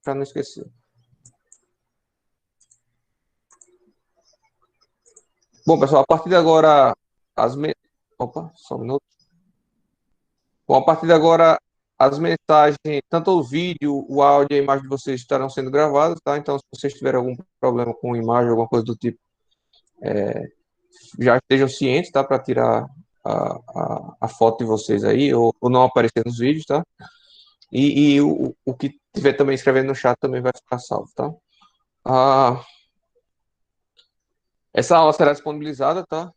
para não esquecer. Bom, pessoal, a partir de agora, Opa, só um minuto. Bom, a partir de agora, as mensagens, tanto o vídeo, o áudio e a imagem de vocês estarão sendo gravados, tá? Então, se vocês tiverem algum problema com imagem, alguma coisa do tipo, já estejam cientes, tá? Para tirar a foto de vocês aí, ou não aparecer nos vídeos, tá? E o que tiver também escrevendo no chat também vai ficar salvo, tá? Ah, essa aula será disponibilizada, tá?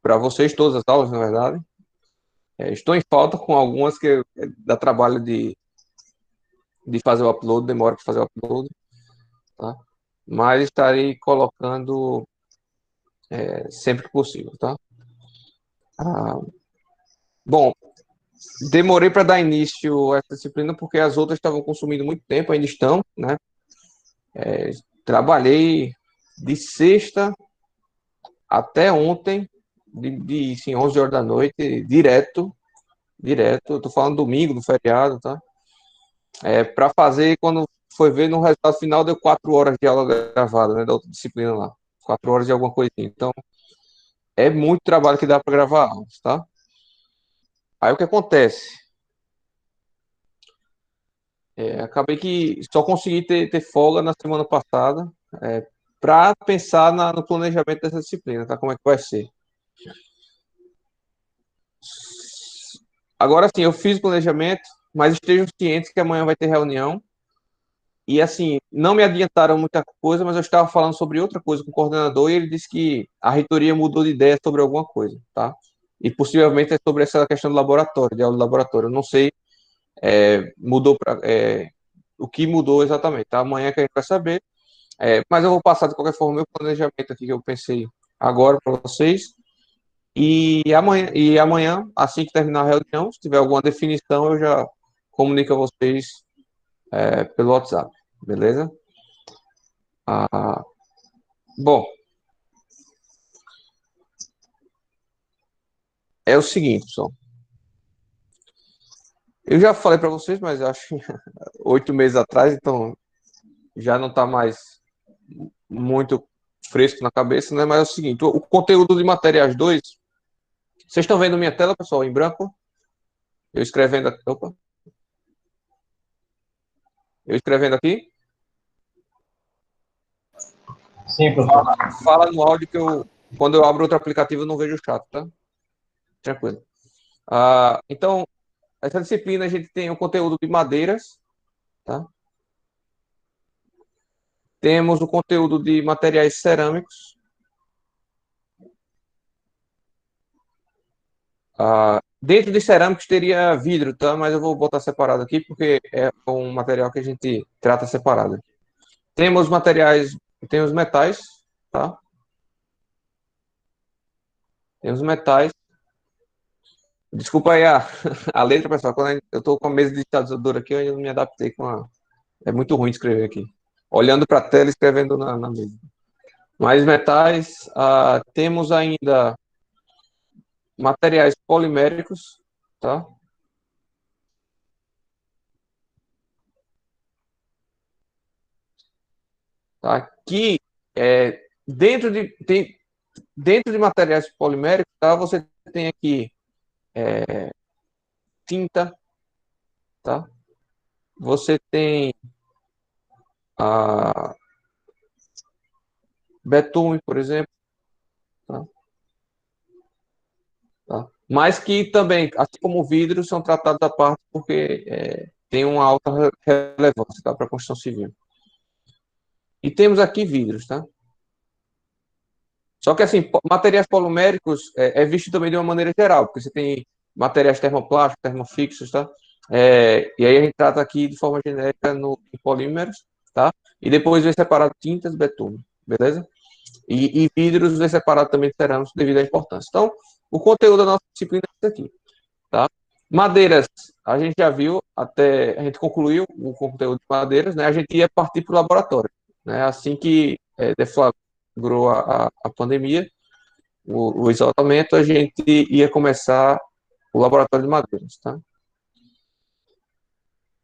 Para vocês, todas as aulas, na verdade. Estou em falta com algumas que dá trabalho de fazer o upload, demora para fazer o upload, tá? Mas estarei colocando sempre que possível, tá? Ah, bom, demorei para dar início a essa disciplina porque as outras estavam consumindo muito tempo, ainda estão, né? Trabalhei de sexta até ontem, sim, 11 horas da noite, direto. Eu tô falando domingo, do feriado, tá? Para fazer, quando foi ver no resultado final, deu 4 horas de aula gravada, né? Da outra disciplina lá. 4 horas de alguma coisinha. Então, é muito trabalho que dá para gravar aulas, tá? Aí o que acontece? Acabei que só consegui ter folga na semana passada para pensar no planejamento dessa disciplina, tá? Como é que vai ser. Agora sim, eu fiz o planejamento, mas estejam cientes que amanhã vai ter reunião. E assim, não me adiantaram muita coisa, mas eu estava falando sobre outra coisa com o coordenador e ele disse que a reitoria mudou de ideia sobre alguma coisa, tá? E possivelmente é sobre essa questão do laboratório, de aula de laboratório. Eu não sei, mudou para o que mudou exatamente, tá? Amanhã que a gente vai saber. Mas eu vou passar de qualquer forma o meu planejamento aqui que eu pensei agora para vocês. E amanhã, assim que terminar a reunião, se tiver alguma definição, eu já comunico a vocês pelo WhatsApp, beleza? Ah, bom, é o seguinte, pessoal. Eu já falei para vocês, mas acho que 8 meses atrás, então já não está mais muito fresco na cabeça, né? Mas é o seguinte, o conteúdo de materiais 2, vocês estão vendo minha tela, pessoal, em branco? Eu escrevendo aqui, opa, eu escrevendo aqui? Sim, professor. Fala no áudio que quando eu abro outro aplicativo, eu não vejo o chat, tá? Tranquilo. Então, essa disciplina a gente tem o conteúdo de madeiras, tá? Temos o conteúdo de materiais cerâmicos. Dentro de cerâmicos teria vidro, tá? Mas eu vou botar separado aqui porque é um material que a gente trata separado. Temos materiais, temos metais, tá? Temos metais. Desculpa aí a letra, pessoal. Quando eu estou com a mesa de digitalizador aqui, eu ainda não me adaptei com a. É muito ruim escrever aqui. Olhando para a tela e escrevendo na mesa. Mais metais, temos ainda materiais poliméricos, tá? Tá? Aqui, dentro de materiais poliméricos, tá? Você tem aqui tinta, tá? Você tem a betume, por exemplo, tá? Tá? Mas que também, assim como o vidro, são tratados à parte porque tem uma alta relevância, tá? Para a construção civil. E temos aqui vidros, tá? Só que, assim, materiais poliméricos visto também de uma maneira geral, porque você tem materiais termoplásticos, termofixos, tá? E aí a gente trata aqui de forma genérica em polímeros, tá? E depois vem separado tintas, betume, beleza? E vidros vem separado também de cerâmicos devido à importância. Então, o conteúdo da nossa disciplina é esse aqui, tá? Madeiras, a gente já viu, até a gente concluiu o conteúdo de madeiras, né? A gente ia partir para o laboratório, né? Assim que deflagrou a pandemia, o isolamento, a gente ia começar o laboratório de madeiras, tá?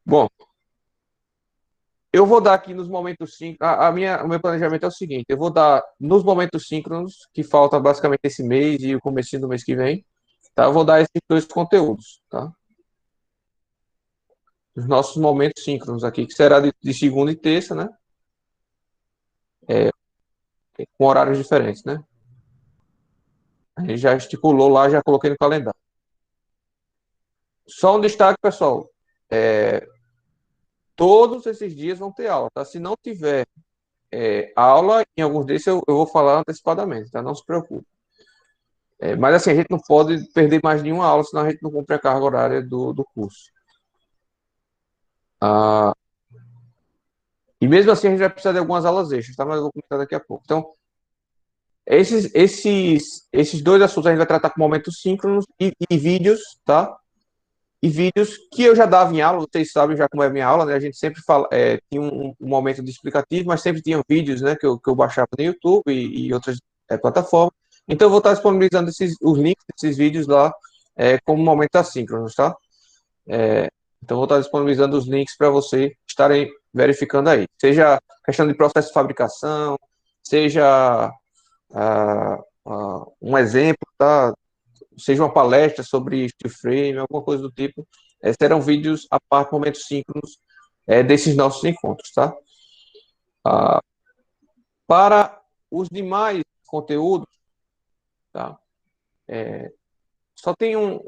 Bom, eu vou dar aqui nos momentos síncronos. O meu planejamento é o seguinte: eu vou dar nos momentos síncronos, que falta basicamente esse mês e o comecinho do mês que vem, tá? Eu vou dar esses dois conteúdos, tá? Os nossos momentos síncronos aqui, que será de segunda e terça, né? Com horários diferentes, né? A gente já estipulou lá, já coloquei no calendário. Só um destaque, pessoal. Todos esses dias vão ter aula, tá? Se não tiver aula, em alguns desses eu vou falar antecipadamente, tá? Não se preocupe. Mas assim, a gente não pode perder mais nenhuma aula, senão a gente não cumpre a carga horária do curso. Ah, e mesmo assim a gente vai precisar de algumas aulas extras, tá? Mas eu vou comentar daqui a pouco. Então, esses dois assuntos a gente vai tratar com momentos síncronos e vídeos, tá? E vídeos que eu já dava em aula, vocês sabem já como é a minha aula, né? A gente sempre fala, tinha um momento de explicativo, mas sempre tinha vídeos, né? Que eu baixava no YouTube e outras plataformas. Então eu vou estar disponibilizando os links desses vídeos lá como momento assíncronos, tá? Então eu vou estar disponibilizando os links para vocês estarem verificando aí. Seja questão de processo de fabricação, seja um exemplo, tá? Seja uma palestra sobre steel frame, alguma coisa do tipo, serão vídeos a parte, momentos síncronos desses nossos encontros, tá? Para os demais conteúdos, tá? Só tem um.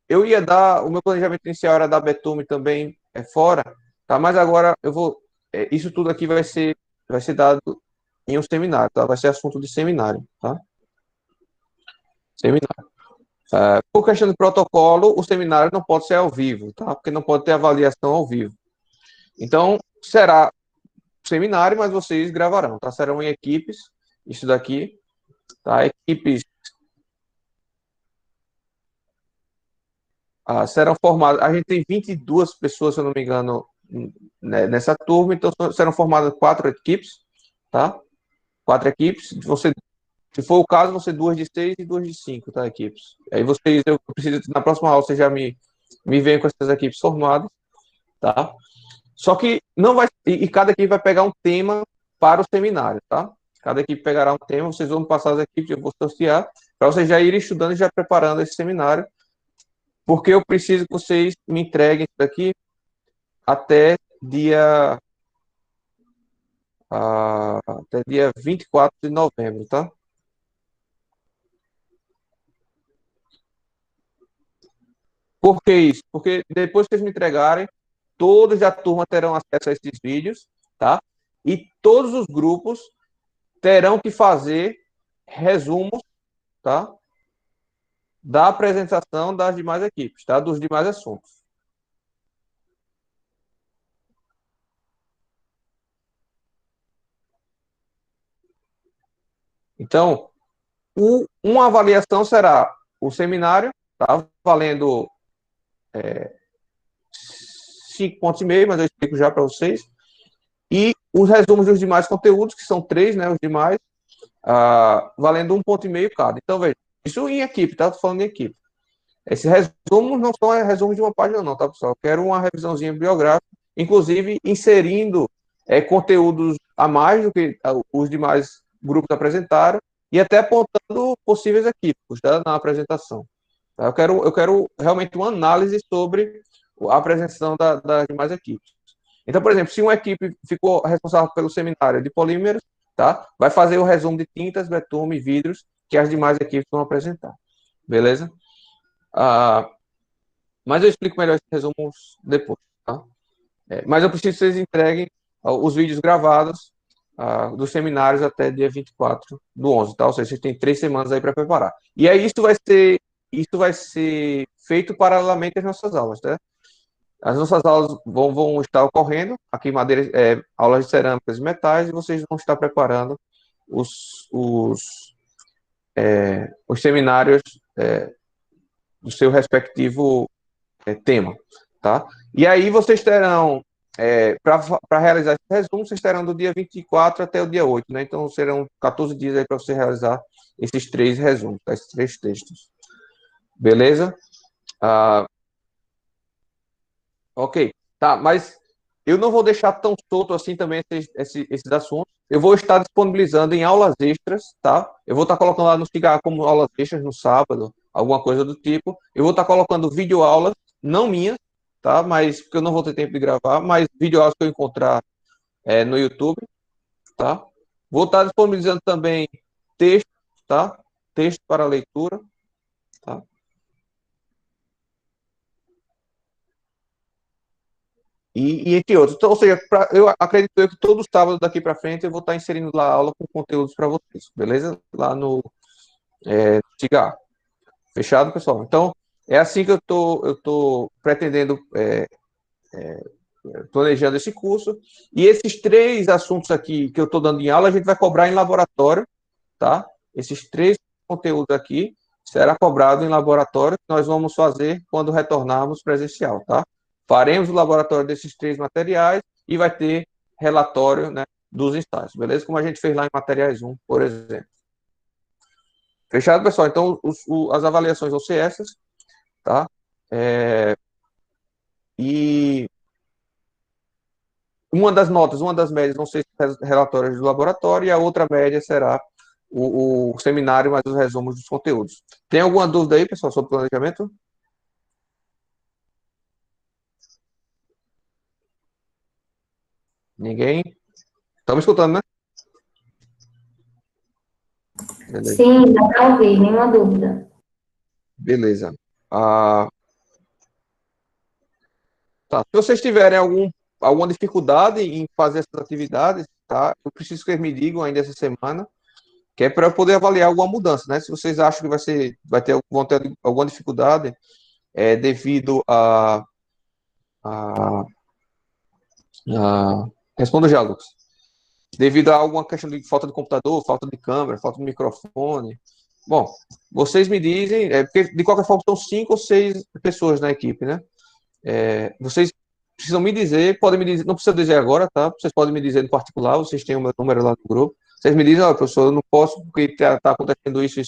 Eu ia dar, o meu planejamento inicial era dar Betume também fora, tá? Mas agora eu vou. Isso tudo aqui vai ser dado em um seminário, tá? Vai ser assunto de seminário, tá? Seminário. Por questão de protocolo, o seminário não pode ser ao vivo, tá? Porque não pode ter avaliação ao vivo. Então, será seminário, mas vocês gravarão, tá? Serão em equipes, isso daqui, tá? Equipes serão formadas, a gente tem 22 pessoas, se eu não me engano, né, nessa turma, então serão formadas 4 equipes, tá? 4 equipes, se for o caso, vão ser 2 de 6 e 2 de 5, tá? Equipes. Aí vocês, eu preciso, na próxima aula, vocês já me veem com essas equipes formadas, tá? Só que não vai. E cada equipe vai pegar um tema para o seminário, tá? Cada equipe pegará um tema, vocês vão passar as equipes, eu vou sortear, para vocês já irem estudando e já preparando esse seminário, porque eu preciso que vocês me entreguem isso daqui até dia 24 de novembro, tá? Por que isso? Porque depois que vocês me entregarem, todos da turma terão acesso a esses vídeos, tá? E todos os grupos terão que fazer resumos, tá? Da apresentação das demais equipes, tá? Dos demais assuntos. Então, uma avaliação será o seminário, tá? Valendo 5,5 pontos, mas eu explico já para vocês. E os resumos dos demais conteúdos, que são 3, né? Os demais, valendo 1,5 ponto cada. Então, veja, isso em equipe, tá? Tô falando em equipe. Esses resumos não são resumos de uma página, não, tá, pessoal? Eu quero uma revisãozinha biográfica, inclusive inserindo conteúdos a mais do que os demais grupos apresentaram e até apontando possíveis equívocos, tá, na apresentação. Tá? Eu quero realmente uma análise sobre a apresentação das demais equipes. Então, por exemplo, se uma equipe ficou responsável pelo seminário de polímeros, tá, vai fazer o resumo de tintas, betume, vidros que as demais equipes vão apresentar. Beleza? Ah, mas eu explico melhor esses resumos depois, tá? Mas eu preciso que vocês entreguem os vídeos gravados dos seminários até dia 24/11, tá? Ou seja, vocês têm 3 semanas aí para preparar. E aí isso vai ser feito paralelamente às nossas aulas, tá? As nossas aulas vão estar ocorrendo aqui em Madeira, aulas de cerâmicas e metais, e vocês vão estar preparando os seminários do seu respectivo tema, tá? E aí vocês terão, para realizar esse resumo, vocês terão do dia 24 até o dia 8, né? Então serão 14 dias aí para você realizar esses 3 resumos, tá? Esses 3 textos. Beleza? Ok. Tá, mas eu não vou deixar tão solto assim também esses assuntos. Eu vou estar disponibilizando em aulas extras, tá? Eu vou estar colocando lá no Cigarro como aulas extras no sábado, alguma coisa do tipo. Eu vou estar colocando videoaulas, não minhas, tá? Mas porque eu não vou ter tempo de gravar, mas videoaulas que eu encontrar no YouTube, tá? Vou estar disponibilizando também texto, tá? Texto para leitura, tá? E entre outros. Então, ou seja, eu acredito que todo sábado daqui para frente eu vou estar inserindo lá aula com conteúdos para vocês, beleza? Lá no Cigarro. Fechado, pessoal? Então, é assim que eu tô pretendendo, planejando esse curso. E esses 3 assuntos aqui que eu estou dando em aula, a gente vai cobrar em laboratório, tá? Esses 3 conteúdos aqui será cobrado em laboratório, que nós vamos fazer quando retornarmos presencial, tá? Faremos o laboratório desses 3 materiais e vai ter relatório, né, dos ensaios, beleza? Como a gente fez lá em materiais 1, por exemplo. Fechado, pessoal? Então, as avaliações vão ser essas, tá? É, e uma das notas, uma das médias vão ser relatórios do laboratório e a outra média será o seminário, mais os resumos dos conteúdos. Tem alguma dúvida aí, pessoal, sobre planejamento? Ninguém? Estão me escutando, né? Beleza. Sim, dá para ouvir, nenhuma dúvida. Beleza. Ah, tá. Se vocês tiverem alguma dificuldade em fazer essas atividades, tá? Eu preciso que eles me digam ainda essa semana, que é para eu poder avaliar alguma mudança, né? Se vocês acham que vão ter alguma dificuldade, devido a, respondo já, Lucas. Devido a alguma questão de falta de computador, falta de câmera, falta de microfone. Bom, vocês me dizem, porque de qualquer forma são 5 ou 6 pessoas na equipe, né? Vocês precisam me dizer, podem me dizer, não precisa dizer agora, tá? Vocês podem me dizer no particular, vocês têm o meu número lá no grupo. Vocês me dizem, olha, professor, eu não posso porque está acontecendo isso.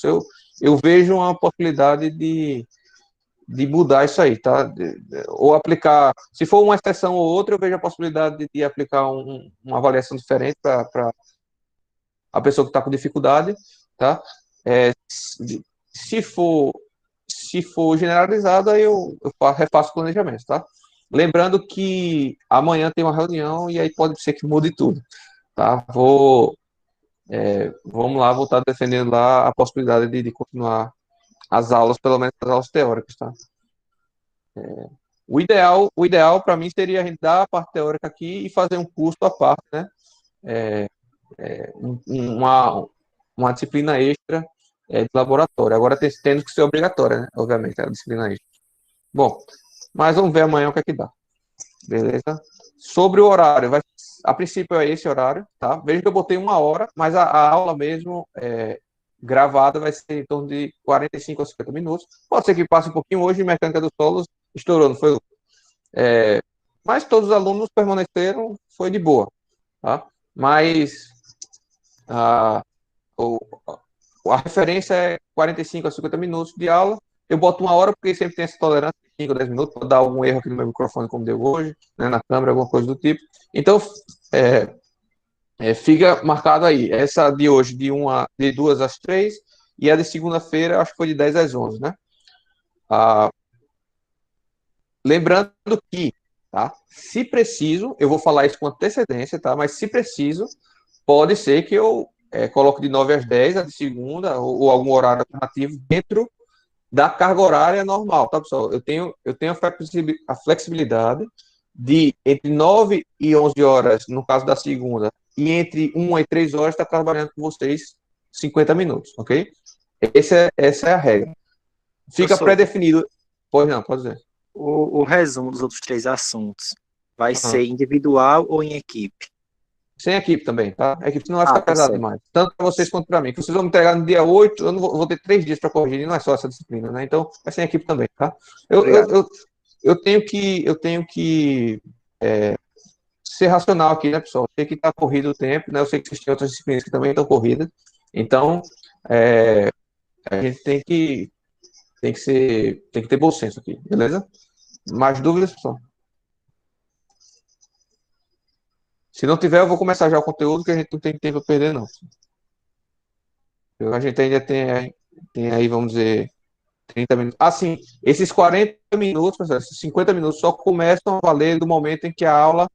Eu vejo uma possibilidade de mudar isso aí, tá? Ou aplicar, se for uma exceção ou outra, eu vejo a possibilidade de aplicar uma avaliação diferente para a pessoa que está com dificuldade, tá? Se for se for generalizado, aí eu refaço o planejamento, tá? Lembrando que amanhã tem uma reunião e aí pode ser que mude tudo, tá? Vamos lá, vou estar defendendo lá a possibilidade de continuar as aulas, pelo menos as aulas teóricas, tá? O ideal para mim seria a gente dar a parte teórica aqui e fazer um curso à parte, né? Uma disciplina extra de laboratório. Agora tendo que ser obrigatória, né? Obviamente, a disciplina extra. Bom, mas vamos ver amanhã o que é que dá. Beleza? Sobre o horário, a princípio é esse horário, tá? Veja que eu botei 1 hora, mas a aula mesmo gravada vai ser em torno de 45 a 50 minutos. Pode ser que passe um pouquinho hoje, mecânica dos solos estourou, não foi? Mas todos os alunos permaneceram, foi de boa, tá? Mas a, o- a referência é 45 a 50 minutos de aula. Eu boto 1 hora porque sempre tem essa tolerância de 5 a 10 minutos, pode dar algum erro aqui no meu microfone, como deu hoje, né, na câmera, alguma coisa do tipo. Então, fica marcado aí. Essa de hoje, de 2 às 3, e a de segunda-feira, acho que foi de 10 às 11, né? Ah, lembrando que, tá? Se preciso, eu vou falar isso com antecedência, tá? Mas se preciso, pode ser que eu coloque de 9 às 10, a de segunda, ou algum horário alternativo dentro da carga horária normal, tá, pessoal? Eu tenho a flexibilidade de, entre 9 e 11 horas, no caso da segunda, e entre 1 e 3 horas, estar trabalhando com vocês 50 minutos, ok? Essa é a regra. Fica Professor, pré-definido. Pois não, pode dizer. o resumo dos outros 3 assuntos vai Aham. ser individual ou em equipe? Sem equipe também, tá? A equipe não vai ficar Tá pesada certo. demais. Tanto para vocês quanto para mim. Vocês vão me entregar no dia 8, eu não vou ter 3 dias para corrigir, e não é só essa disciplina, né? Então, vai sem equipe também, tá? Eu, eu, Obrigado. eu, eu tenho que ser racional aqui, né, pessoal? Eu sei que está corrido o tempo, né? Eu sei que vocês têm outras disciplinas que também estão corridas. Então, a gente tem que ter bom senso aqui, beleza? Mais dúvidas, pessoal? Se não tiver, eu vou começar já o conteúdo, que a gente não tem tempo a perder, não. A gente ainda tem aí, vamos dizer, 30 minutos. Assim, esses 40 minutos, pessoal, esses 50 minutos só começam a valer do momento em que a aula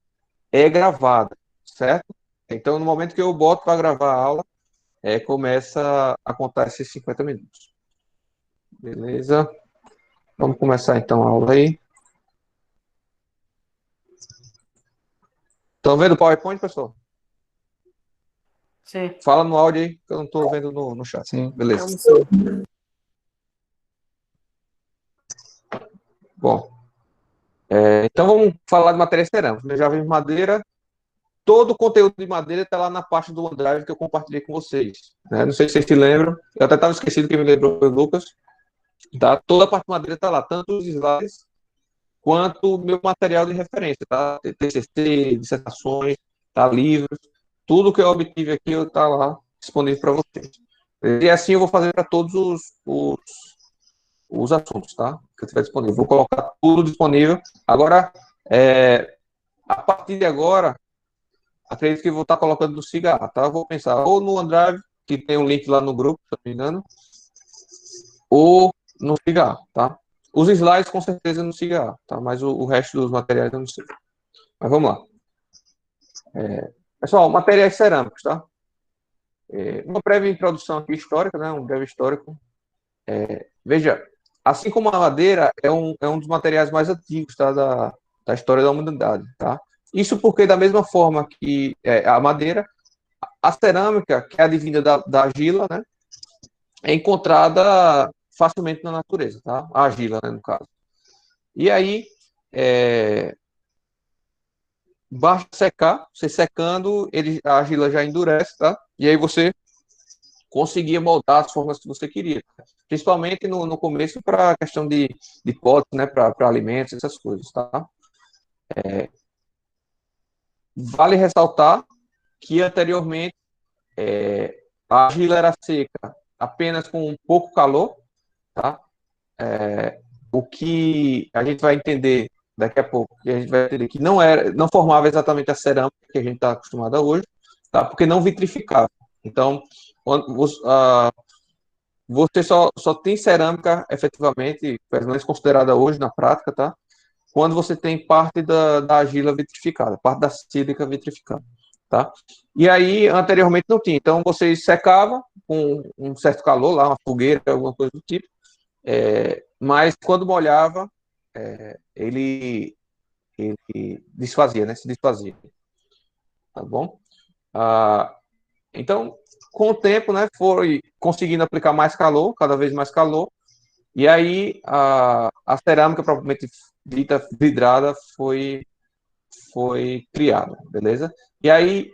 é gravada, certo? Então, no momento que eu boto para gravar a aula, começa a contar esses 50 minutos. Beleza? Vamos começar então a aula aí. Estão vendo o PowerPoint, pessoal? Sim. Fala no áudio aí, que eu não estou vendo no chat. Sim. Beleza. Bom, então vamos falar de matéria cerâmica. Já vimos madeira. Todo o conteúdo de madeira está lá na parte do OneDrive que eu compartilhei com vocês. Né? Não sei se vocês se lembram. Eu até estava esquecido, quem me lembrou foi o Lucas. Tá? Toda a parte de madeira está lá, tanto os slides quanto o meu material de referência. Tá? TCC, dissertações, tá? Livros. Tudo que eu obtive aqui está lá disponível para vocês. E assim eu vou fazer para todos os assuntos, tá? Que eu tiver disponível. Vou colocar tudo disponível. Agora, a partir de agora, acredito que vou estar colocando no Cigarro, tá? Vou pensar ou no OneDrive, que tem um link lá no grupo, se não me engano, ou no Cigarro, tá? Os slides, com certeza, no Cigarro, tá? Mas o resto dos materiais eu não sei. Mas vamos lá. Pessoal, materiais cerâmicos, tá? Uma breve introdução aqui histórica, né? Um breve histórico. Veja, assim como a madeira é um dos materiais mais antigos, tá? Da história da humanidade, tá? Isso porque, da mesma forma que a madeira, a cerâmica, que é advinda da argila, né, é encontrada facilmente na natureza, tá? A argila, né, no caso. E aí, basta secar, você secando, a argila já endurece, tá? E aí você conseguia moldar as formas que você queria. Principalmente no começo para a questão de potes, né, para alimentos, essas coisas, tá? Vale ressaltar que anteriormente a argila era seca apenas com pouco calor, tá? O que a gente vai entender daqui a pouco, que a gente vai entender que não formava exatamente a cerâmica que a gente está acostumado a hoje, tá? Porque não vitrificava. Então, você só tem cerâmica efetivamente, pelo menos considerada hoje na prática, tá? Quando você tem parte da argila vitrificada, parte da sílica vitrificada, tá? E aí, anteriormente não tinha. Então, você secava com um certo calor lá, uma fogueira, alguma coisa do tipo, mas quando molhava, ele desfazia, né? Se desfazia, tá bom? Então, com o tempo, né, foi conseguindo aplicar mais calor, cada vez mais calor, e aí a cerâmica propriamente dita vidrada foi criada, beleza? E aí,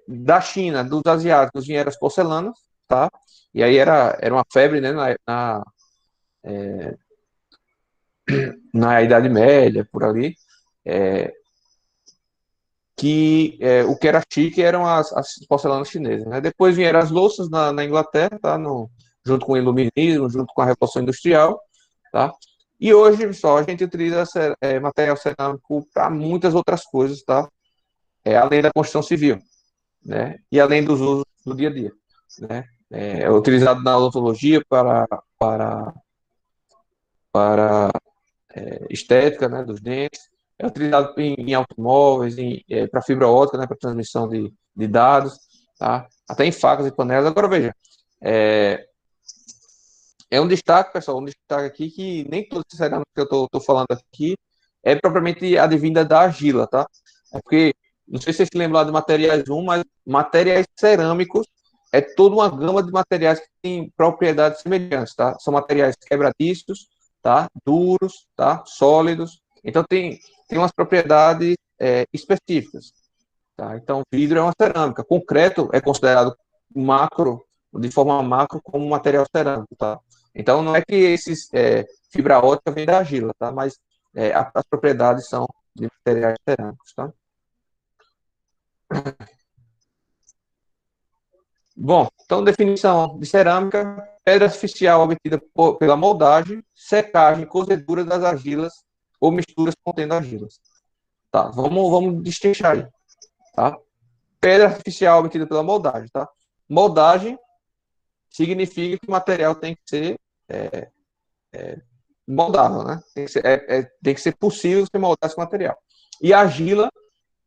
da China, dos asiáticos, vieram as porcelanas, tá? E aí era uma febre, né, na Idade Média, por ali, que o que era chique eram as porcelanas chinesas, né? Depois vieram as louças na Inglaterra, tá? Junto com o iluminismo, junto com a Revolução Industrial, tá? E hoje, pessoal, a gente utiliza material cerâmico para muitas outras coisas, tá? Além da construção civil, né? E além dos usos do dia a dia, né? É utilizado na odontologia para estética, né, dos dentes, é utilizado em automóveis, para fibra ótica, né, para transmissão de dados, tá? Até em facas e panelas. Agora, veja, um destaque, pessoal, um destaque aqui que nem todo esse cerâmico que eu estou falando aqui é propriamente advinda da argila, tá? É porque, não sei se vocês se lembram de materiais 1, mas materiais cerâmicos é toda uma gama de materiais que têm propriedades semelhantes, tá? São materiais quebradiços, tá? Duros, tá? Sólidos. Então, tem umas propriedades específicas, tá? Então, vidro é uma cerâmica. Concreto é considerado de forma macro, como material cerâmico, tá? Então, não é que esses fibra ótica vem da argila, tá? Mas as propriedades são de materiais cerâmicos, tá? Bom, então, definição de cerâmica: pedra artificial obtida pela moldagem, secagem, cozedura das argilas ou misturas contendo argilas. Tá, vamos destrinchar aí. tá? Pedra artificial obtida pela moldagem, tá? Moldagem significa que o material tem que ser moldável, né? Tem que ser possível você moldar esse material. E a argila,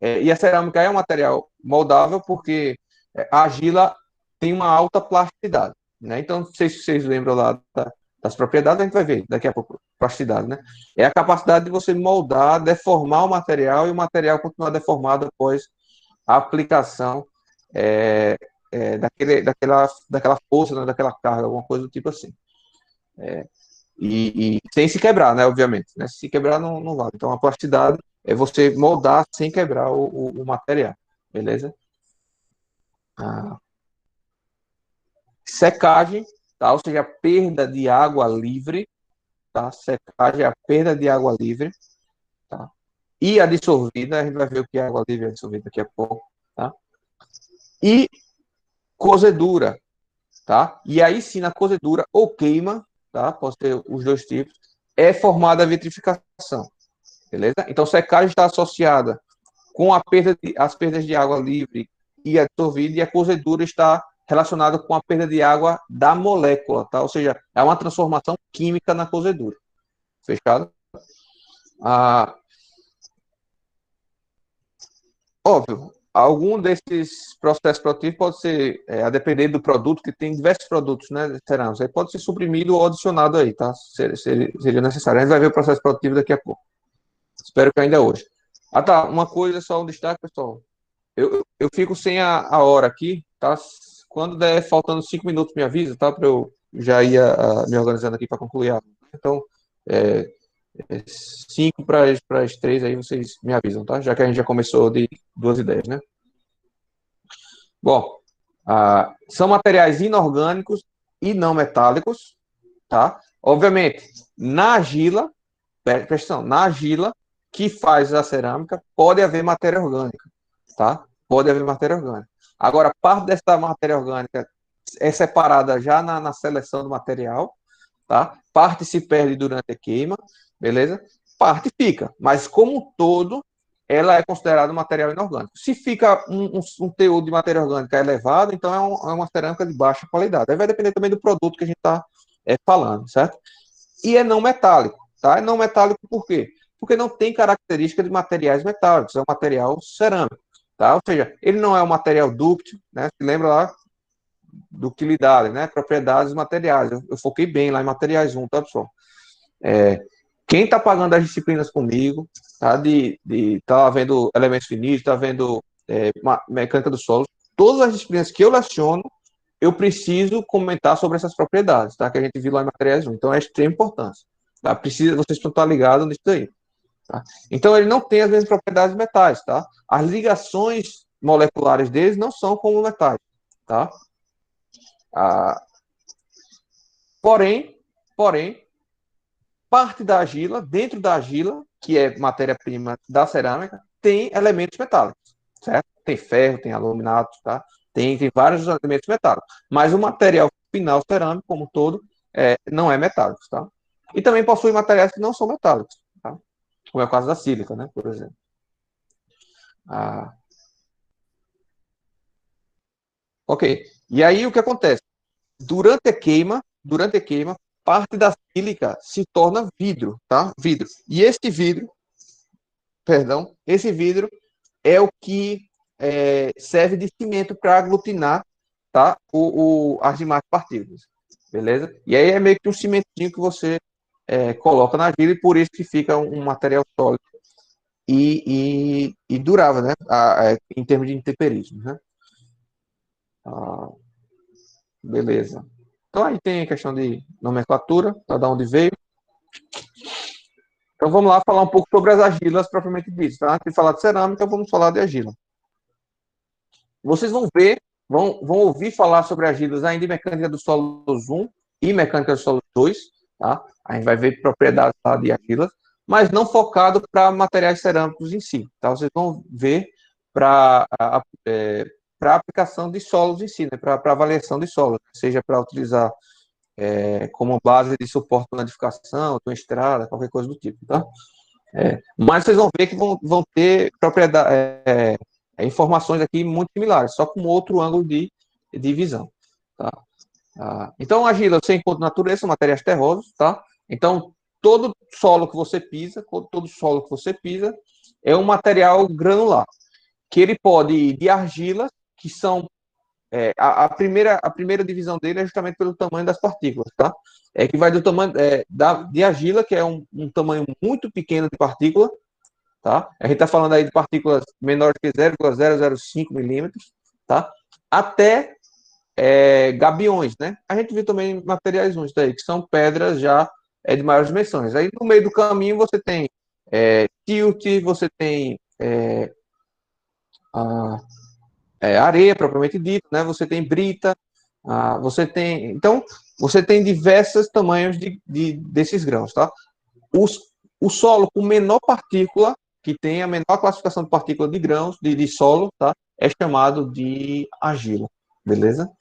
e a cerâmica é um material moldável porque a argila tem uma alta plasticidade, né? Então, não sei se vocês lembram lá das propriedades, a gente vai ver daqui a pouco, plasticidade, né? É a capacidade de você moldar, deformar o material e o material continuar deformado após a aplicação daquela força, né? Daquela carga, alguma coisa do tipo assim. E sem se quebrar, né? Obviamente, né? Se quebrar não vale. Então, a plasticidade é você moldar sem quebrar o material, beleza? Secagem, tá? Ou seja, a perda de água livre, tá? Secagem é a perda de água livre, tá? E a dissolvida, a gente vai ver o que é água livre e a dissolvida daqui a pouco, tá? E cozedura, tá? E aí sim, na cozedura ou queima, tá? Pode ser os dois tipos, é formada a vitrificação, beleza? Então, secagem está associada com as perdas de água livre e a dissolvida, e a cozedura está relacionada com a perda de água da molécula, tá? Ou seja, é uma transformação química na cozedura. Fechado? Ah, óbvio, algum desses processos produtivos pode ser, a depender do produto, que tem diversos produtos, né, cerâmicos, aí pode ser suprimido ou adicionado aí, tá? Seria necessário. A gente vai ver o processo produtivo daqui a pouco. Espero que ainda hoje. Ah, tá. Uma coisa, só um destaque, pessoal. Eu fico sem a hora aqui, tá? Quando der faltando 5 minutos, me avisa, tá? Para eu já ir me organizando aqui para concluir a aula. Então, é, 5 para as 3 aí vocês me avisam, tá? Já que a gente já começou de 2 ideias, né? Bom, são materiais inorgânicos e não metálicos, tá? Obviamente, na argila, presta atenção, na argila que faz a cerâmica, pode haver matéria orgânica, tá? Pode haver matéria orgânica. Agora, parte dessa matéria orgânica é separada já na seleção do material, tá? Parte se perde durante a queima, beleza? Parte fica, mas como um todo, ela é considerada um material inorgânico. Se fica um teor de matéria orgânica elevado, então é uma cerâmica de baixa qualidade. Aí vai depender também do produto que a gente está falando, certo? E é não metálico, tá? É não metálico por quê? Porque não tem característica de materiais metálicos, é um material cerâmico, tá? Ou seja, ele não é um material dúctil, né? Se lembra lá, ductilidade, né? Propriedades materiais. Eu foquei bem lá em materiais 1, tá, pessoal? Quem está pagando as disciplinas comigo, tá? Tá vendo elementos finitos, tá vendo mecânica do solo, todas as disciplinas que eu leciono, eu preciso comentar sobre essas propriedades, tá? Que a gente viu lá em materiais 1. Então, é de extrema importância. Tá? Vocês precisam estar ligados nisso daí. Tá? Então, ele não tem as mesmas propriedades metais, tá? As ligações moleculares deles não são como metais, tá? Porém, parte da argila, dentro da argila, que é matéria-prima da cerâmica, tem elementos metálicos, certo? Tem ferro, tem aluminato, tá? Tem vários elementos metálicos. Mas o material final cerâmico, como um todo, não é metálico, tá? E também possui materiais que não são metálicos, tá? Como é o caso da sílica, né? Por exemplo. Ok. E aí o que acontece? Durante a queima, parte da sílica se torna vidro, tá? Vidro. E esse vidro é o que serve de cimento para aglutinar, tá? As demais partículas, beleza? E aí é meio que um cimentinho que você coloca na argila e por isso que fica um material sólido e durável, né? Em termos de intemperismo, né? Beleza. Então aí tem a questão de nomenclatura, cada onde veio. Então vamos lá falar um pouco sobre as argilas propriamente ditas, tá? Antes de falar de cerâmica, vamos falar de argila. Vocês vão ver, vão ouvir falar sobre argilas ainda em mecânica dos solos 1 e mecânica dos solos 2, tá? A gente vai ver propriedades lá de argilas, mas não focado para materiais cerâmicos em si, tá? Vocês vão ver para aplicação de solos em si, né? Para avaliação de solos, seja para utilizar como base de suporte para edificação, uma estrada, qualquer coisa do tipo, tá? Mas vocês vão ver que vão ter propriedade, informações aqui muito similares, só com outro ângulo de visão. Tá? Então, argila você encontra na natureza, são materiais terrosos, tá? Então, todo solo que você pisa, é um material granular, que ele pode ir de argilas, que são a primeira divisão dele é justamente pelo tamanho das partículas, tá? É que vai do tamanho de argila, que é um tamanho muito pequeno de partícula, tá? A gente está falando aí de partículas menores que 0,005 milímetros, tá? Até gabiões, né? A gente viu também materiais únicos aí, que são pedras já de maiores dimensões. Aí no meio do caminho você tem tilt, você tem a areia propriamente dita, né? Você tem brita, então você tem diversos tamanhos desses grãos, tá? O solo com menor partícula, que tem a menor classificação de partícula de grãos, de solo, tá? É chamado de argila, beleza?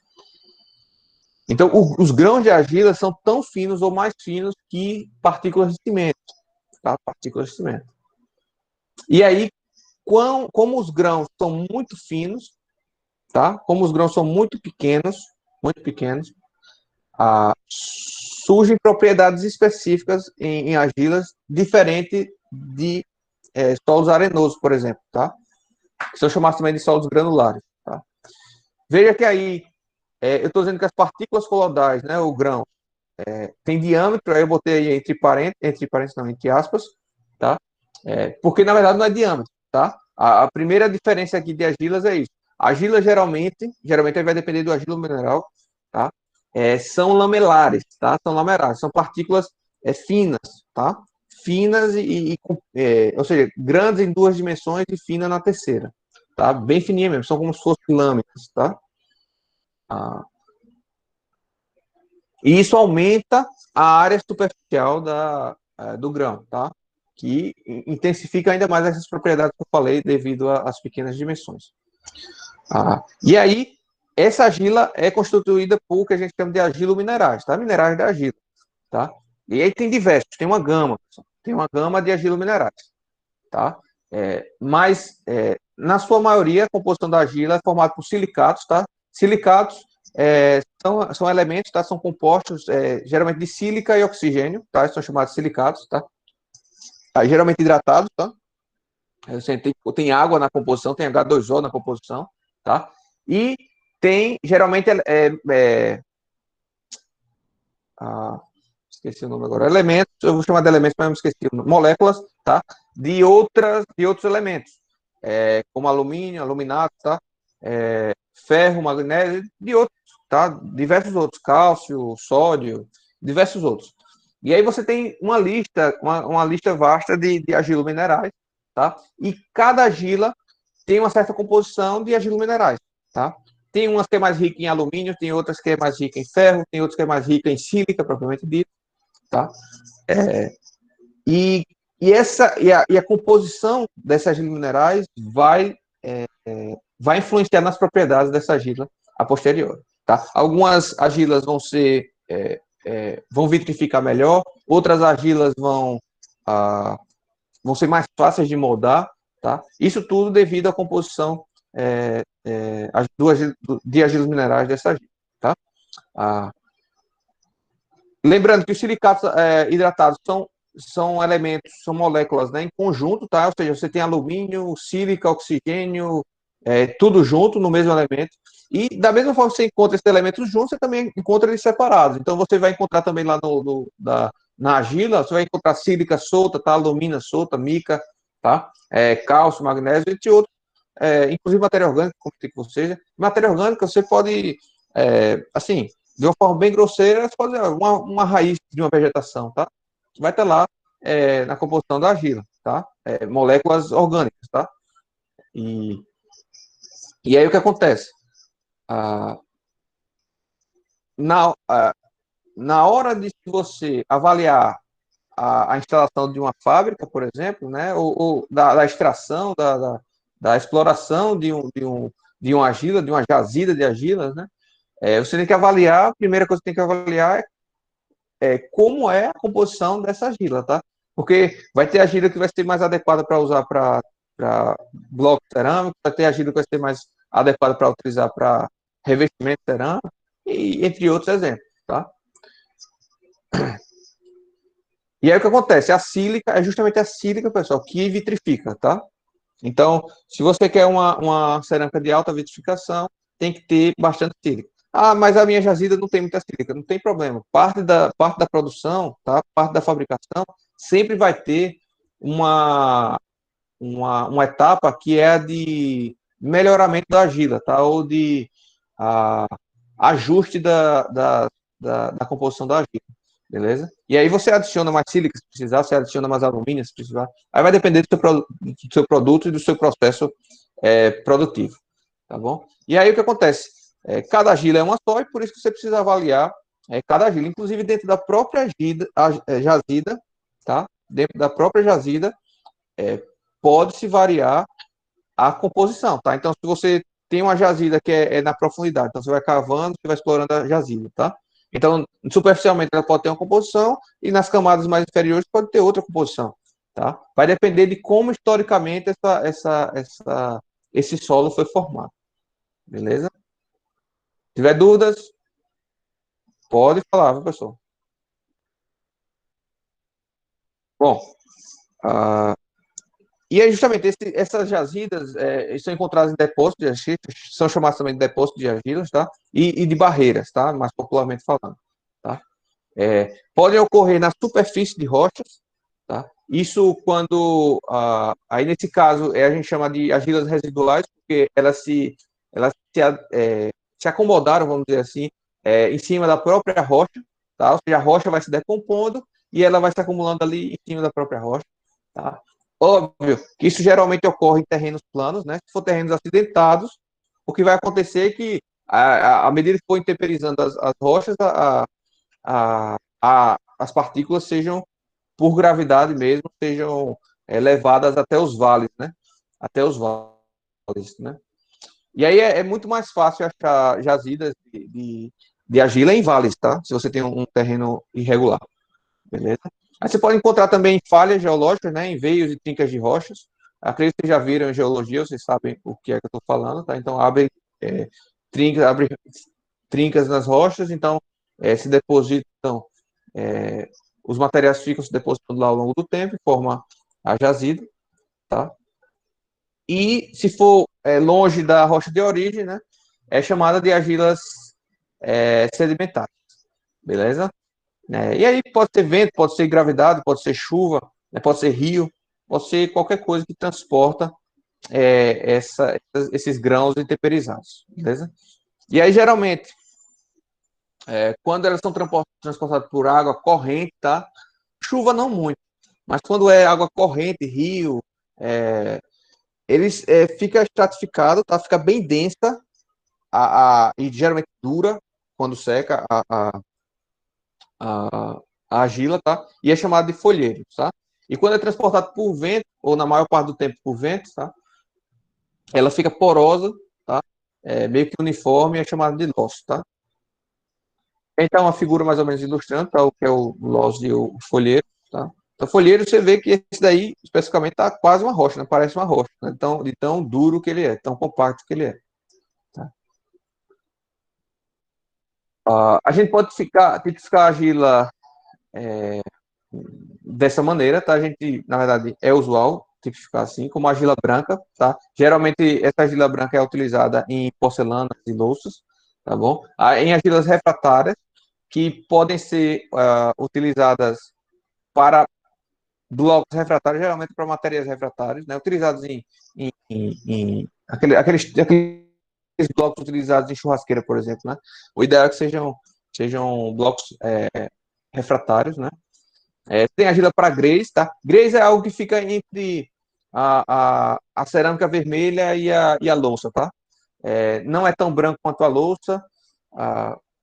Então, os grãos de argila são tão finos ou mais finos que partículas de cimento, tá? Partículas de cimento. E aí, como os grãos são muito finos, tá? Como os grãos são muito pequenos, surgem propriedades específicas em argilas diferentes de solos arenosos, por exemplo, tá? Que são chamados também de solos granulares, tá? Veja que aí, eu estou dizendo que as partículas coloidais, né, o grão, tem diâmetro, aí eu botei aí entre aspas, tá? Porque, na verdade, não é diâmetro, tá? A primeira diferença aqui de argilas é isso. A argila, geralmente vai depender do argila mineral, tá? São lamelares, tá? São partículas finas, tá? Finas ou seja, grandes em 2 dimensões e fina na terceira, tá? Bem fininha mesmo, são como se fossem lâminas, tá? E isso aumenta a área superficial do grão, tá? Que intensifica ainda mais essas propriedades que eu falei devido às pequenas dimensões. E aí, essa argila é constituída por o que a gente chama de argilominerais, tá? Minerais da argila, tá? E aí tem diversos, tem uma gama de argilominerais, tá? Mas, na sua maioria, a composição da argila é formada por silicatos, tá? Silicatos são elementos, tá? São compostos geralmente de sílica e oxigênio, tá? São chamados silicatos, tá? Geralmente hidratados, tá? Tem água na composição, tem H2O na composição, tá? E tem, geralmente, esqueci o nome agora, elementos, eu vou chamar de elementos, mas eu me esqueci, moléculas, tá? De outros elementos, como alumínio, aluminato, tá? Ferro, magnésio, de outros, tá? Diversos outros, cálcio, sódio, diversos outros. E aí você tem uma lista vasta de argilominerais, tá? E cada argila tem uma certa composição de argilominerais, tá? Tem umas que é mais rica em alumínio, tem outras que é mais rica em ferro, tem outras que é mais rica em sílica, propriamente dito, tá? E a composição dessas argilominerais vai influenciar nas propriedades dessa argila a posteriori, tá? Algumas argilas vão vitrificar melhor, outras argilas vão ser mais fáceis de moldar, tá? Isso tudo devido à composição de argilas minerais dessa argila, tá? Lembrando que os silicatos hidratados são elementos, são moléculas, né, em conjunto, tá? Ou seja, você tem alumínio, sílica, oxigênio, tudo junto no mesmo elemento. E da mesma forma que você encontra esses elementos juntos, você também encontra eles separados. Então você vai encontrar também lá na argila, você vai encontrar sílica solta, tá? Alumina solta, mica, tá? Cálcio, magnésio, entre outros. Inclusive matéria orgânica, como tem que você. Matéria orgânica você pode, assim, de uma forma bem grosseira, você pode uma raiz de uma vegetação, tá? Vai estar lá na composição da argila, tá? Moléculas orgânicas, tá? E aí o que acontece? Na hora de você avaliar a instalação de uma fábrica, por exemplo, né, ou da extração, da exploração de uma argila, de uma jazida de argilas, né, você tem que avaliar, a primeira coisa que tem que avaliar como é a composição dessa argila, tá? Porque vai ter argila que vai ser mais adequada para usar para bloco cerâmico, vai ter argila que vai ser mais adequada para utilizar para revestimento cerâmico, e entre outros exemplos, tá? E aí o que acontece? A sílica é justamente a sílica, pessoal, que vitrifica, tá? Então, se você quer uma cerâmica de alta vitrificação, tem que ter bastante sílica. Ah, mas a minha jazida não tem muita sílica. Não tem problema. Parte da produção, tá? Parte da fabricação, sempre vai ter uma etapa que é a de melhoramento da argila, tá? Ou de a, ajuste da composição da argila, beleza? E aí você adiciona mais sílica se precisar, você adiciona mais alumínio se precisar. Aí vai depender do seu produto e do seu processo produtivo, tá bom? E aí o que acontece? Cada argila é uma só e por isso que você precisa avaliar cada argila, inclusive dentro da própria jazida, tá? Dentro da própria jazida, pode-se variar a composição, tá? Então, se você tem uma jazida que é na profundidade, então você vai cavando, você vai explorando a jazida, tá? Então, superficialmente ela pode ter uma composição e nas camadas mais inferiores pode ter outra composição, tá? Vai depender de como historicamente esse solo foi formado, beleza? Se tiver dúvidas, pode falar, viu, pessoal? Bom, ah, e é justamente essas jazidas são encontradas em depósitos de argilas, são chamadas também de depósitos de argilas, tá? E de barreiras, tá? Mais popularmente falando, tá? Podem ocorrer na superfície de rochas, tá? Isso quando, aí nesse caso, a gente chama de argilas residuais, porque elas se acomodaram, vamos dizer assim, em cima da própria rocha, tá? Ou seja, a rocha vai se decompondo e ela vai se acumulando ali em cima da própria rocha, tá? Óbvio que isso geralmente ocorre em terrenos planos, né? Se for terrenos acidentados, o que vai acontecer é que, à medida que for intemperizando as rochas, as partículas sejam, por gravidade mesmo, sejam levadas até os vales, né? Até os vales, né? E aí é muito mais fácil achar jazidas de argila em vales, tá? Se você tem um terreno irregular, beleza? Aí você pode encontrar também falhas geológicas, né? Em veios e trincas de rochas. Acredito que vocês já viram em geologia, vocês sabem o que é que eu estou falando, tá? Então, é, abre trincas nas rochas, então se depositam, os materiais ficam se depositando lá ao longo do tempo, e forma a jazida, tá? E se for longe da rocha de origem, né, é chamada de argilas sedimentares, beleza? E aí pode ser vento, pode ser gravidade, pode ser chuva, né, pode ser rio, pode ser qualquer coisa que transporta esses grãos intemperizados, beleza? E aí, geralmente, quando elas são transportadas por água corrente, tá? Chuva não muito, mas quando é água corrente, rio, eles fica estratificado, tá? Fica bem densa e geralmente dura quando seca a, a argila, tá? E é chamado de folheiro, tá? E quando é transportado por vento, ou na maior parte do tempo por vento, tá? Ela fica porosa, tá? Meio que uniforme, é chamado de loss, tá? Então, uma figura mais ou menos ilustrando, tá? O que é o loss e o folheiro, tá? Então, folheiro, você vê que esse daí, especificamente, tá quase uma rocha, né? Parece uma rocha, né? De tão duro que ele é, tão compacto que ele é. Tá? A gente pode tipificar a argila dessa maneira, tá? A gente, na verdade, é usual tipificar assim, como argila branca, tá? Geralmente, essa argila branca é utilizada em porcelanas e louças, tá bom? Em argilas refratárias, que podem ser utilizadas para blocos refratários, geralmente para materiais refratários, né? Utilizados aqueles blocos utilizados em churrasqueira, por exemplo, né? O ideal é que sejam blocos refratários, né? Tem argila para grés, tá? Grés é algo que fica entre a cerâmica vermelha e a louça, tá? Não é tão branco quanto a louça,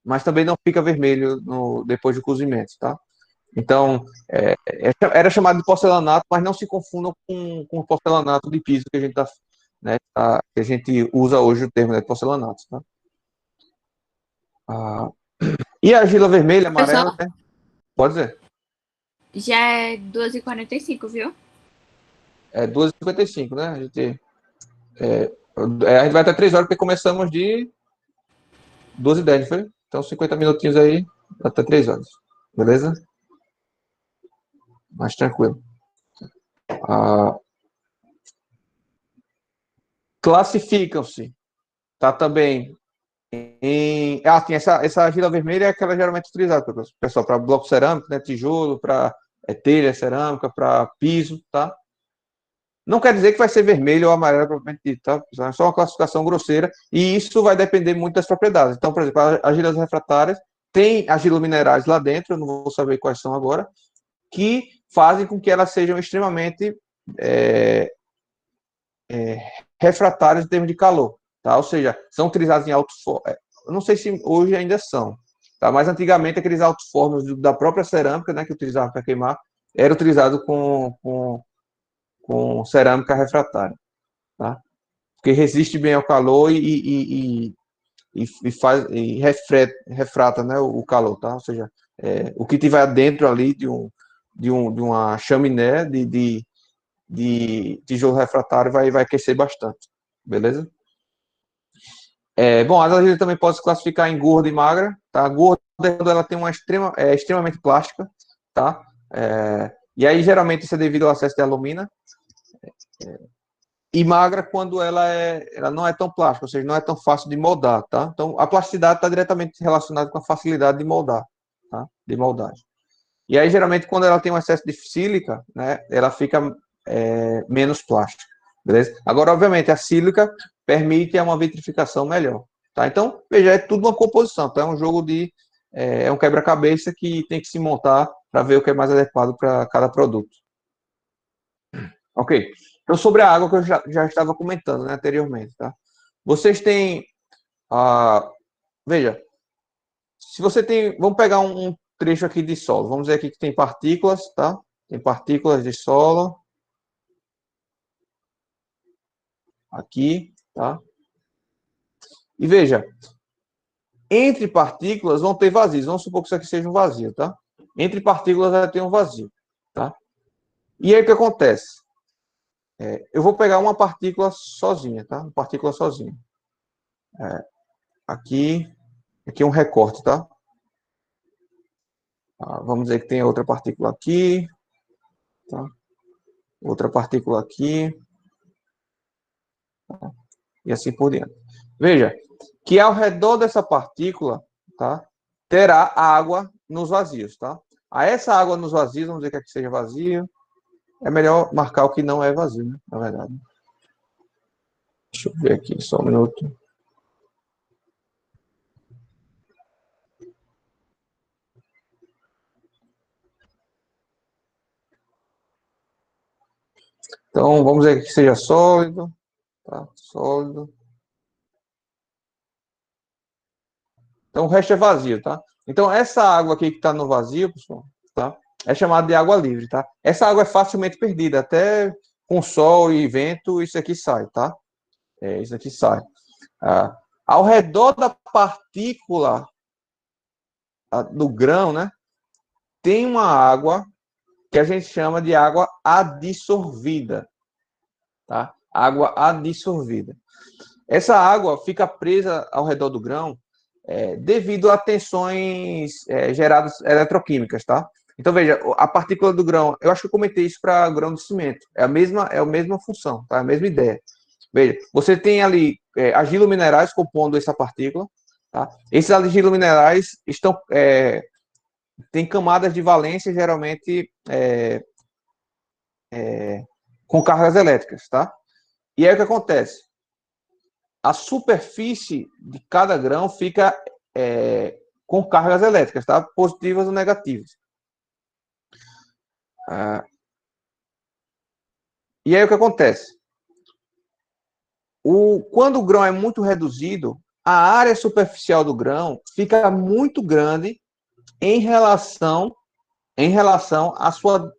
mas também não fica vermelho depois do cozimento, tá? Então, era chamado de porcelanato, mas não se confundam com o porcelanato de piso que a gente que a gente usa hoje o termo de porcelanato, tá? E a argila vermelha, Pessoal, amarela, né? Pode dizer. já é 2h45, viu? É 2h55, né? A gente vai até 3 horas, porque começamos de 2h10, não foi? Então, 50 minutinhos aí, até 3 horas. Beleza? Mais tranquilo. Ah, classificam-se, tá? Também sim, essa argila vermelha é aquela geralmente utilizada, pessoal, para bloco cerâmico, né? Tijolo, para telha cerâmica, para piso, tá? Não quer dizer que vai ser vermelho ou amarelo, propriamente dito, tá? É só uma classificação grosseira, e isso vai depender muito das propriedades. Então, por exemplo, as argilas refratárias tem argilominerais lá dentro, eu não vou saber quais são agora, que fazem com que elas sejam extremamente refratárias em termos de calor, tá? Ou seja, são utilizadas em alto forno. Eu não sei se hoje ainda são, tá? Mas antigamente aqueles altos fornos da própria cerâmica, né, que utilizavam para queimar, era utilizado com cerâmica refratária, tá? Porque resiste bem ao calor refrata, né, o calor, tá? Ou seja, o que tiver dentro ali de uma chaminé de tijolo refratário vai aquecer bastante, beleza? Bom, as argilas também podem se classificar em gorda e magra, tá? Gorda é quando ela tem extremamente plástica, tá? E aí geralmente isso é devido ao excesso de alumina. E magra quando ela não é tão plástica, ou seja, não é tão fácil de moldar, tá? Então, a plasticidade está diretamente relacionada com a facilidade de moldar, tá? De moldagem. E aí, geralmente, quando ela tem um excesso de sílica, né, ela fica menos plástica, beleza? Agora, obviamente, a sílica permite uma vitrificação melhor, tá? Então, veja, é tudo uma composição, tá? É um jogo é um quebra-cabeça que tem que se montar para ver o que é mais adequado para cada produto. Ok. Então, sobre a água que eu já estava comentando, né, anteriormente, tá? Vocês têm, veja, se você tem, vamos pegar um trecho aqui de solo, vamos dizer aqui que tem partículas, tá? Tem partículas de solo, aqui, tá? E veja, entre partículas vão ter vazios, vamos supor que isso aqui seja um vazio, tá? Entre partículas vai ter um vazio, tá? E aí o que acontece? Eu vou pegar uma partícula sozinha, tá? Uma partícula sozinha. Aqui é um recorte, tá? Vamos dizer que tem outra partícula aqui, tá? Outra partícula aqui, tá? E assim por diante. Veja que ao redor dessa partícula, tá? Terá água nos vazios, tá? A essa água nos vazios, vamos dizer que aqui seja vazio, é melhor marcar o que não é vazio, né? Na verdade. Deixa eu ver aqui, só um minuto. Então, vamos dizer que seja sólido, tá? Sólido. Então, o resto é vazio, tá? Então, essa água aqui que está no vazio, pessoal, tá? É chamada de água livre, tá? Essa água é facilmente perdida, até com sol e vento, isso aqui sai, tá? Isso aqui sai. Ao redor da partícula do grão, né? Tem uma água que a gente chama de água adsorvida, tá? Água adsorvida. Essa água fica presa ao redor do grão devido a tensões geradas eletroquímicas, tá? Então, veja, a partícula do grão, eu acho que eu comentei isso para grão de cimento, é a mesma função, tá? A mesma ideia. Veja, você tem ali argilominerais compondo essa partícula, tá? Esses argilominerais têm camadas de valência, geralmente com cargas elétricas, tá? E aí o que acontece? A superfície de cada grão fica com cargas elétricas, tá? Positivas ou negativas. E aí o que acontece? Quando o grão é muito reduzido, a área superficial do grão fica muito grande em relação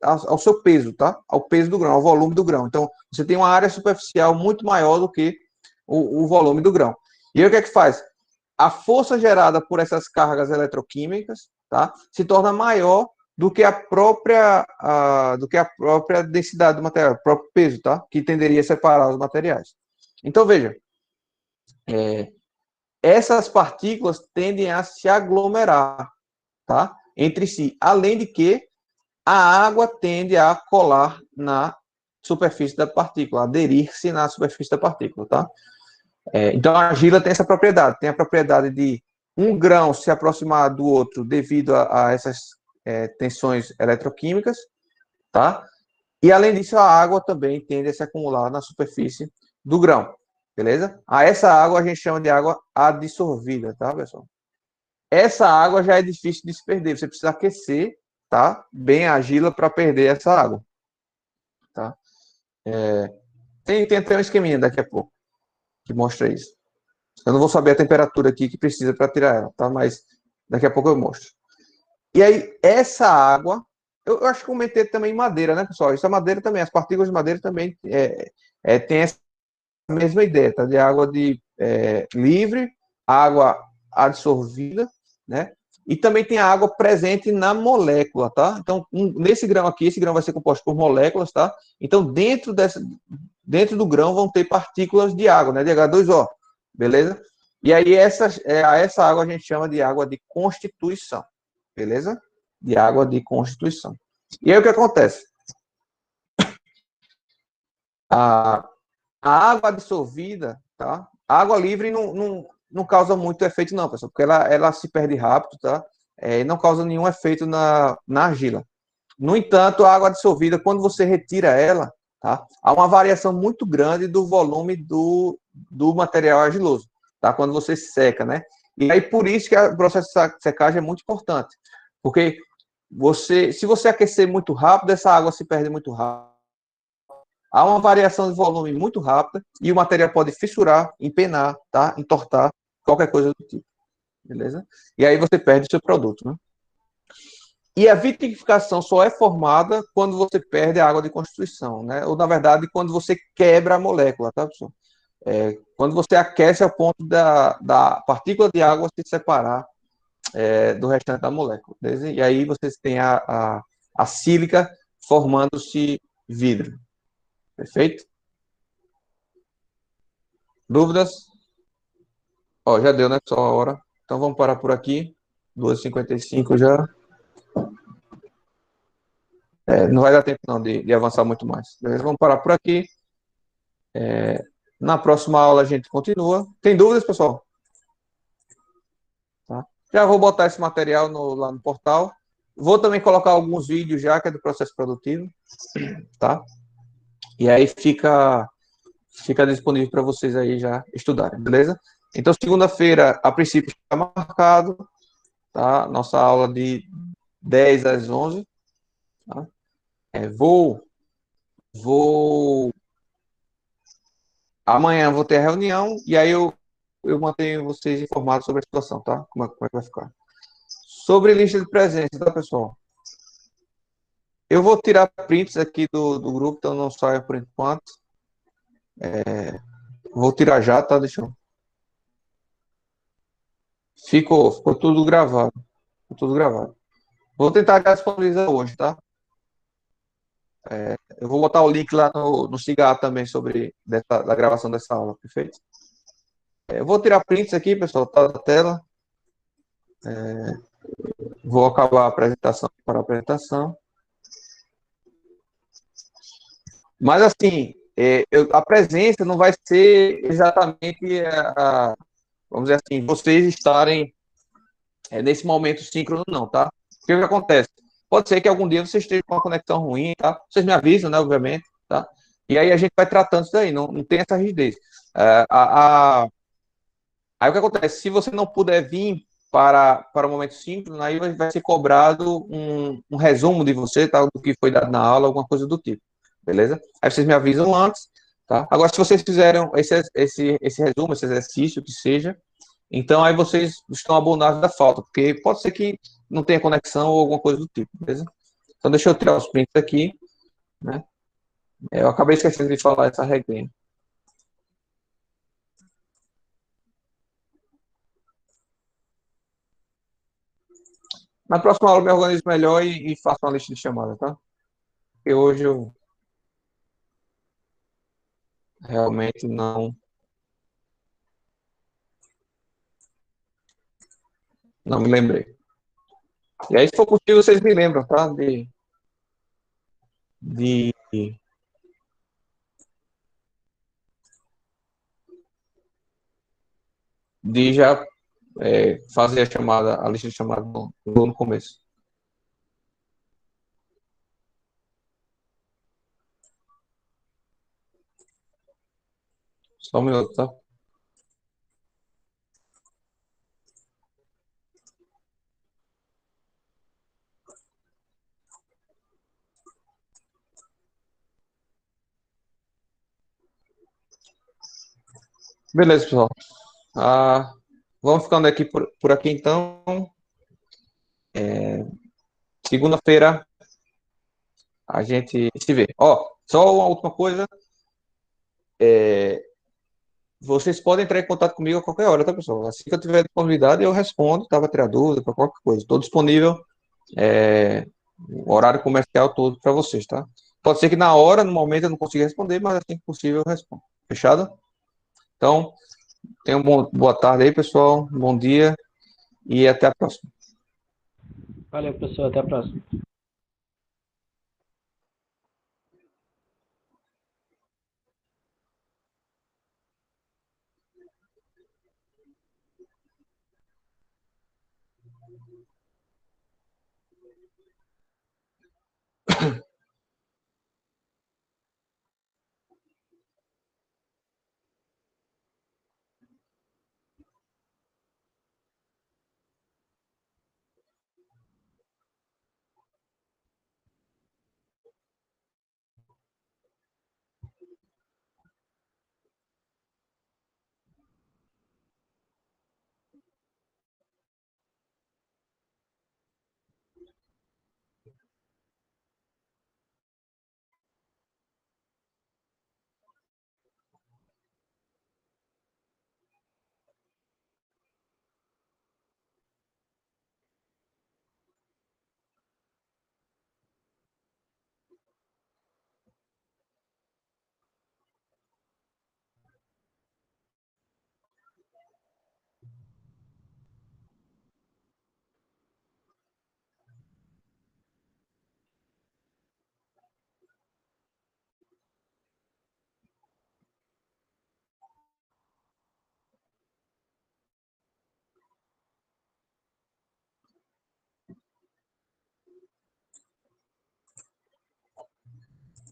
ao seu peso, tá? Ao peso do grão, ao volume do grão. Então, você tem uma área superficial muito maior do que o volume do grão. E aí o que é que faz? A força gerada por essas cargas eletroquímicas, tá? Se torna maior do que a própria densidade do material, o próprio peso, tá? Que tenderia a separar os materiais. Então, veja, essas partículas tendem a se aglomerar, tá? Entre si, além de que a água tende a colar na superfície da partícula, aderir-se na superfície da partícula, tá? Então, a argila tem essa propriedade, tem a propriedade de um grão se aproximar do outro devido a essas tensões eletroquímicas, tá? E, além disso, a água também tende a se acumular na superfície do grão, beleza? Essa água a gente chama de água adsorvida, tá, pessoal? Essa água já é difícil de se perder, você precisa aquecer, tá? Bem a argila para perder essa água, tá? Tem até um esqueminha daqui a pouco que mostra isso. Eu não vou saber a temperatura aqui que precisa para tirar ela, tá? Mas daqui a pouco eu mostro. E aí, essa água, eu acho que comentei também madeira, né, pessoal? Essa madeira também, as partículas de madeira também tem essa mesma ideia, tá? De água livre, água adsorvida, né? E também tem a água presente na molécula, tá? Então, nesse grão aqui, esse grão vai ser composto por moléculas, tá? Então, dentro do grão vão ter partículas de água, né? De H2O, beleza? E aí, essa água a gente chama de água de constituição, beleza? De água de constituição. E aí, o que acontece? A água dissolvida, tá? A água livre não causa muito efeito, não, pessoal, porque ela se perde rápido, tá? E não causa nenhum efeito na argila. No entanto, a água dissolvida, quando você retira ela, tá? Há uma variação muito grande do volume do material argiloso, tá? Quando você seca, né? E aí, por isso que o processo de secagem é muito importante, porque se você aquecer muito rápido, essa água se perde muito rápido. Há uma variação de volume muito rápida e o material pode fissurar, empenar, tá? Entortar, qualquer coisa do tipo, beleza? E aí você perde o seu produto, né? E a vitrificação só é formada quando você perde a água de constituição, né? Ou, na verdade, quando você quebra a molécula, tá, pessoal? Quando você aquece ao ponto da partícula de água se separar do restante da molécula, beleza? E aí vocês têm a sílica formando-se vidro. Perfeito? Dúvidas? Ó, já deu, né? Só a hora. Então vamos parar por aqui. 2h55 já. Não vai dar tempo não de avançar muito mais. Beleza? Vamos parar por aqui. Na próxima aula a gente continua. Tem dúvidas, pessoal? Tá? Já vou botar esse material lá no portal. Vou também colocar alguns vídeos já, que é do processo produtivo. Tá? E aí fica disponível para vocês aí já estudarem, beleza? Então, segunda-feira, a princípio, está marcado, tá? Nossa aula de 10 às 11. Tá? Vou amanhã vou ter a reunião e aí eu mantenho vocês informados sobre a situação, tá? Como é que vai ficar. Sobre lista de presença, tá, pessoal? Eu vou tirar prints aqui do grupo, então não saia por enquanto. Vou tirar já, tá? Deixa eu... Ficou tudo gravado. Ficou tudo gravado. Vou tentar disponibilizar hoje, tá? Eu vou botar o link lá no Cigar também sobre da gravação dessa aula, perfeito? Eu vou tirar prints aqui, pessoal, tá na tela. Vou acabar a apresentação para a apresentação. Mas, assim, a presença não vai ser exatamente, vamos dizer assim, vocês estarem nesse momento síncrono, não, tá? O que acontece? Pode ser que algum dia vocês estejam com uma conexão ruim, tá? Vocês me avisam, né, obviamente, tá? E aí a gente vai tratando isso daí, não tem essa rigidez. Aí o que acontece? Se você não puder vir para o momento síncrono, aí vai ser cobrado um resumo de você, tá? Do que foi dado na aula, alguma coisa do tipo, beleza? Aí vocês me avisam antes, tá? Agora, se vocês fizeram esse resumo, esse exercício, que seja, então aí vocês estão abonados da falta, porque pode ser que não tenha conexão ou alguma coisa do tipo, beleza? Então deixa eu tirar os prints aqui, né? Eu acabei esquecendo de falar essa regrinha. Na próxima aula eu me organizo melhor e faço uma lista de chamadas, tá? Porque hoje eu realmente não me lembrei. E aí, se for possível, vocês me lembram, tá? De, de já fazer a chamada, a lista de chamadas no começo. Só um minuto, tá? Beleza, pessoal. Ah, vamos ficando aqui por aqui, então. Segunda-feira a gente se vê. Ó, só uma última coisa. Vocês podem entrar em contato comigo a qualquer hora, tá, pessoal? Assim que eu tiver disponibilidade, eu respondo, tá? Para tirar dúvida, para qualquer coisa. Estou disponível, o horário comercial todo para vocês, tá? Pode ser que na hora, no momento, eu não consiga responder, mas assim que possível eu respondo. Fechado? Então, tenham boa tarde aí, pessoal. Bom dia e até a próxima. Valeu, pessoal. Até a próxima.